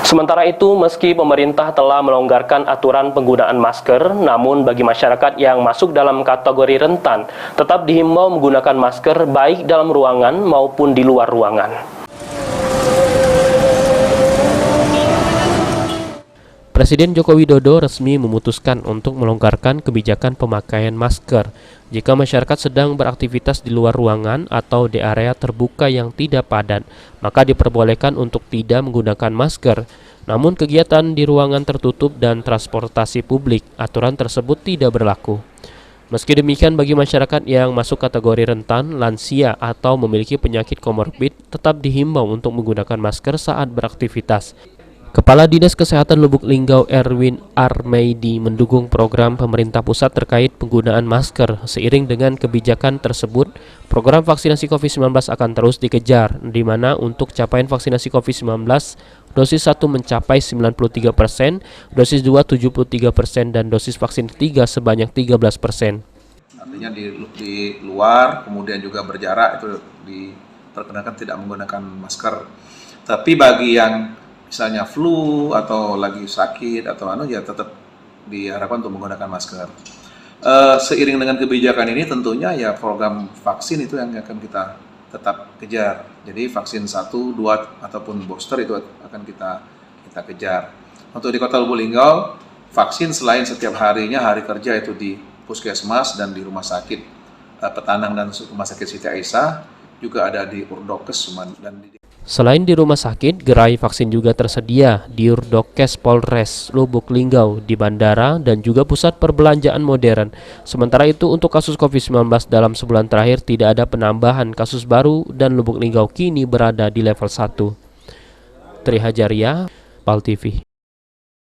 Sementara itu, meski pemerintah telah melonggarkan aturan penggunaan masker, namun bagi masyarakat yang masuk dalam kategori rentan, tetap dihimbau menggunakan masker baik dalam ruangan maupun di luar ruangan. Presiden Joko Widodo resmi memutuskan untuk melonggarkan kebijakan pemakaian masker jika masyarakat sedang beraktivitas di luar ruangan atau di area terbuka yang tidak padat, maka diperbolehkan untuk tidak menggunakan masker. Namun kegiatan di ruangan tertutup dan transportasi publik, aturan tersebut tidak berlaku. Meski demikian, bagi masyarakat yang masuk kategori rentan, lansia, atau memiliki penyakit komorbid, tetap dihimbau untuk menggunakan masker saat beraktivitas. Kepala Dinas Kesehatan Lubuk Linggau Erwin Armeidi mendukung program pemerintah pusat terkait penggunaan masker. Seiring dengan kebijakan tersebut, program vaksinasi COVID-19 akan terus dikejar, di mana untuk capaian vaksinasi COVID-19, dosis 1 mencapai 93%, dosis 2 73%, dan dosis vaksin ketiga sebanyak 13%. Artinya di luar, kemudian juga berjarak, itu diperkenakan tidak menggunakan masker. Tapi bagi yang misalnya flu atau lagi sakit atau ya tetap diharapkan untuk menggunakan masker. Seiring dengan kebijakan ini tentunya ya program vaksin itu yang akan kita tetap kejar. Jadi vaksin 1, 2 ataupun booster itu akan kita kejar. Untuk di Kota Lubuk Linggau, vaksin selain setiap harinya hari kerja itu di puskesmas dan di rumah sakit Petanang dan rumah sakit Siti Aisyah, juga ada di Urdokes dan di Selain di rumah sakit, gerai vaksin juga tersedia di Urdokes Polres Lubuk Linggau, di bandara, dan juga pusat perbelanjaan modern. Sementara itu, untuk kasus COVID-19 dalam sebulan terakhir tidak ada penambahan kasus baru dan Lubuk Linggau kini berada di level 1. Tri Hajaria, PAL TV.